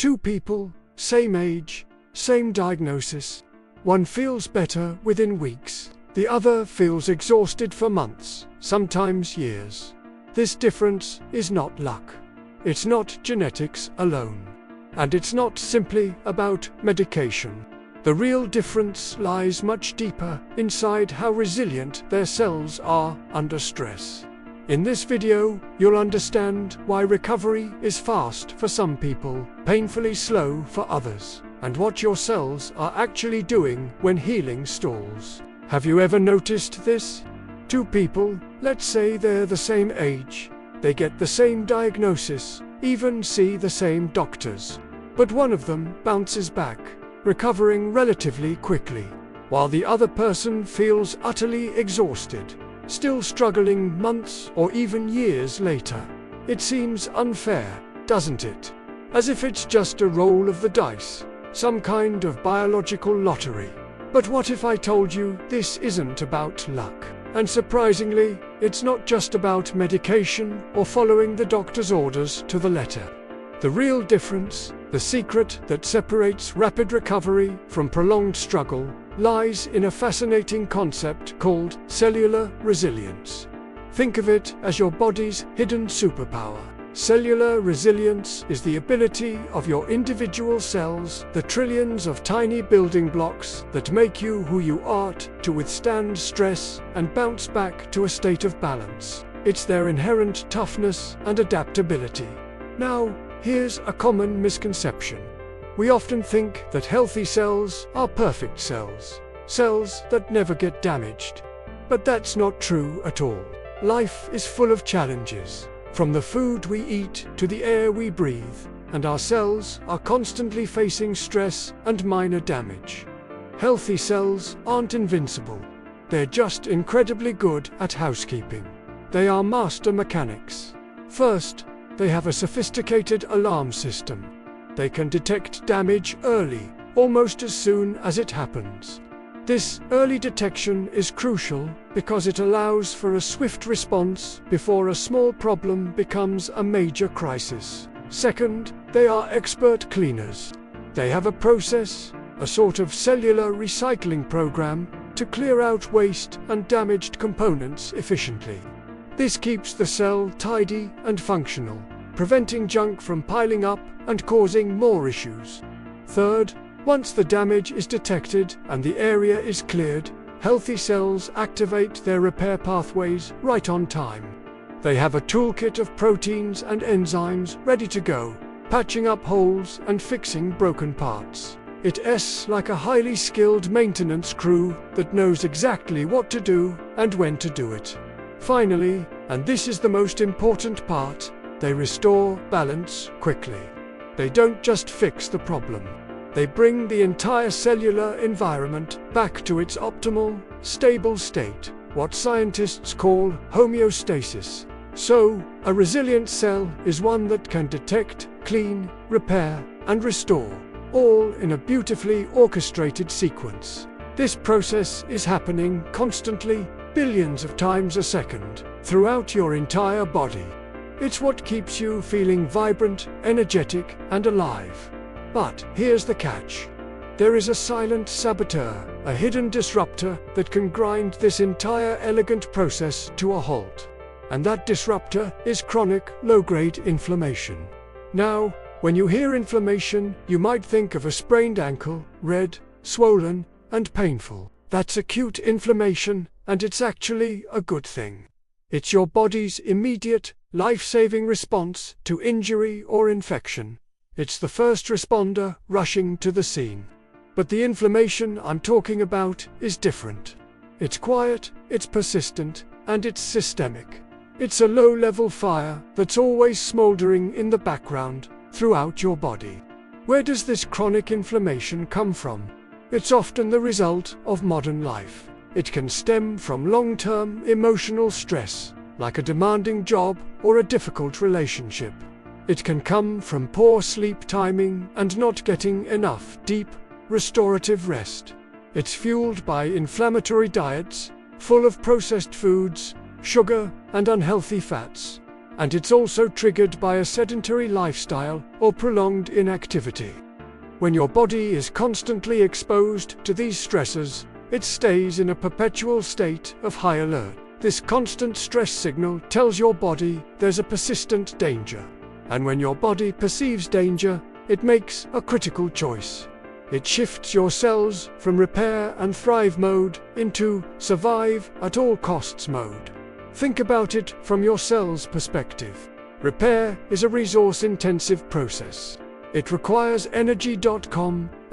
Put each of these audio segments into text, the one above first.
Two people, same age, same diagnosis. One feels better within weeks. The other feels exhausted for months, sometimes years. This difference is not luck. It's not genetics alone. And it's not simply about medication. The real difference lies much deeper inside how resilient their cells are under stress. In this video, you'll understand why recovery is fast for some people, painfully slow for others, and what your cells are actually doing when healing stalls. Have you ever noticed this? Two people, let's say they're the same age, they get the same diagnosis, even see the same doctors. But one of them bounces back, recovering relatively quickly, while the other person feels utterly exhausted, still struggling months or even years later. It seems unfair, doesn't it? As if it's just a roll of the dice, some kind of biological lottery. But what if I told you this isn't about luck? And surprisingly, it's not just about medication or following the doctor's orders to the letter. The real difference, the secret that separates rapid recovery from prolonged struggle, lies in a fascinating concept called cellular resilience. Think of it as your body's hidden superpower. Cellular resilience is the ability of your individual cells, the trillions of tiny building blocks that make you who you are, to withstand stress and bounce back to a state of balance. It's their inherent toughness and adaptability. Now, here's a common misconception. We often think that healthy cells are perfect cells, cells that never get damaged. But that's not true at all. Life is full of challenges, from the food we eat to the air we breathe, and our cells are constantly facing stress and minor damage. Healthy cells aren't invincible. They're just incredibly good at housekeeping. They are master mechanics. First, they have a sophisticated alarm system. They can detect damage early, almost as soon as it happens. This early detection is crucial because it allows for a swift response before a small problem becomes a major crisis. Second, they are expert cleaners. They have a process, a sort of cellular recycling program, to clear out waste and damaged components efficiently. This keeps the cell tidy and functional, preventing junk from piling up and causing more issues. Third, once the damage is detected and the area is cleared, healthy cells activate their repair pathways right on time. They have a toolkit of proteins and enzymes ready to go, patching up holes and fixing broken parts. It's like a highly skilled maintenance crew that knows exactly what to do and when to do it. Finally, and this is the most important part, they restore balance quickly. They don't just fix the problem. They bring the entire cellular environment back to its optimal, stable state, what scientists call homeostasis. So, a resilient cell is one that can detect, clean, repair, and restore, all in a beautifully orchestrated sequence. This process is happening constantly, billions of times a second, throughout your entire body. It's what keeps you feeling vibrant, energetic, and alive. But here's the catch. There is a silent saboteur, a hidden disruptor that can grind this entire elegant process to a halt. And that disruptor is chronic, low-grade inflammation. Now, when you hear inflammation, you might think of a sprained ankle, red, swollen, and painful. That's acute inflammation, and it's actually a good thing. It's your body's immediate, life-saving response to injury or infection. It's the first responder rushing to the scene. But the inflammation I'm talking about is different. It's quiet, it's persistent, and it's systemic. It's a low-level fire that's always smoldering in the background, throughout your body. Where does this chronic inflammation come from? It's often the result of modern life. It can stem from long-term emotional stress, like a demanding job or a difficult relationship. It can come from poor sleep timing and not getting enough deep, restorative rest. It's fueled by inflammatory diets, full of processed foods, sugar, and unhealthy fats. and it's also triggered by a sedentary lifestyle or prolonged inactivity. When your body is constantly exposed to these stressors, it stays in a perpetual state of high alert. This constant stress signal tells your body there's a persistent danger. And when your body perceives danger, it makes a critical choice. It shifts your cells from repair and thrive mode into survive at all costs mode. Think about it from your cell's perspective. Repair is a resource-intensive process. It requires energy.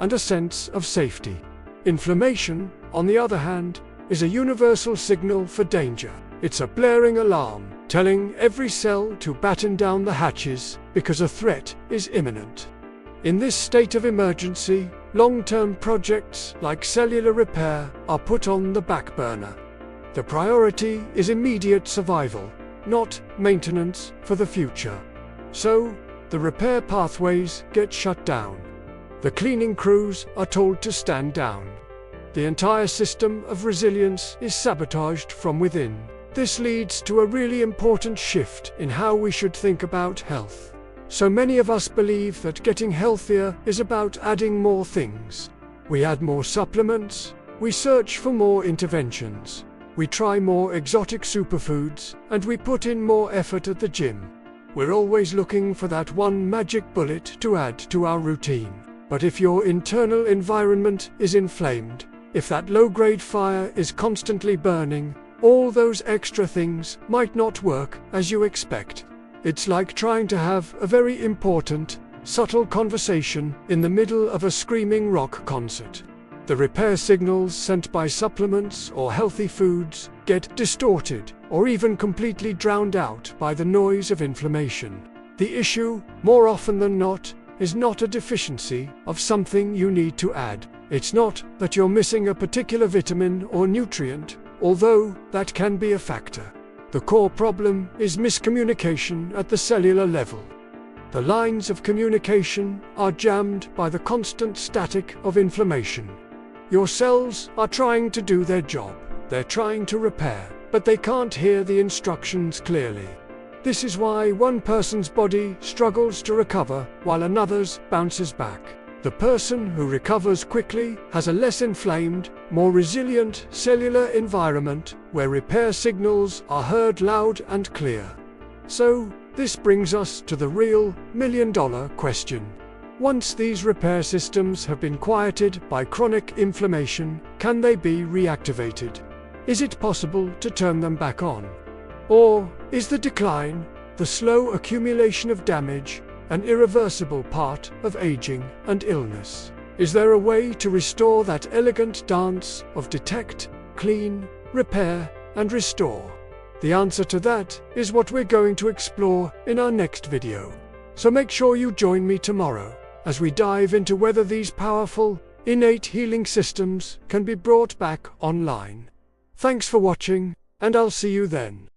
And a sense of safety. Inflammation, on the other hand, is a universal signal for danger. It's a blaring alarm, telling every cell to batten down the hatches because a threat is imminent. In this state of emergency, long-term projects like cellular repair are put on the back burner. The priority is immediate survival, not maintenance for the future. So, the repair pathways get shut down. The cleaning crews are told to stand down. The entire system of resilience is sabotaged from within. This leads to a really important shift in how we should think about health. So many of us believe that getting healthier is about adding more things. We add more supplements, we search for more interventions, we try more exotic superfoods, and we put in more effort at the gym. We're always looking for that one magic bullet to add to our routine. But if your internal environment is inflamed, if that low-grade fire is constantly burning, all those extra things might not work as you expect. It's like trying to have a very important, subtle conversation in the middle of a screaming rock concert. The repair signals sent by supplements or healthy foods get distorted or even completely drowned out by the noise of inflammation. The issue, more often than not, is not a deficiency of something you need to add. It's not that you're missing a particular vitamin or nutrient, although that can be a factor. The core problem is miscommunication at the cellular level. The lines of communication are jammed by the constant static of inflammation. Your cells are trying to do their job. They're trying to repair, but they can't hear the instructions clearly. This is why one person's body struggles to recover while another's bounces back. The person who recovers quickly has a less inflamed, more resilient cellular environment where repair signals are heard loud and clear. So, this brings us to the real million-dollar question. Once these repair systems have been quieted by chronic inflammation, can they be reactivated? Is it possible to turn them back on? Or is the decline, the slow accumulation of damage, an irreversible part of aging and illness? Is there a way to restore that elegant dance of detect, clean, repair, and restore? The answer to that is what we're going to explore in our next video. So make sure you join me tomorrow as we dive into whether these powerful, innate healing systems can be brought back online. Thanks for watching, and I'll see you then.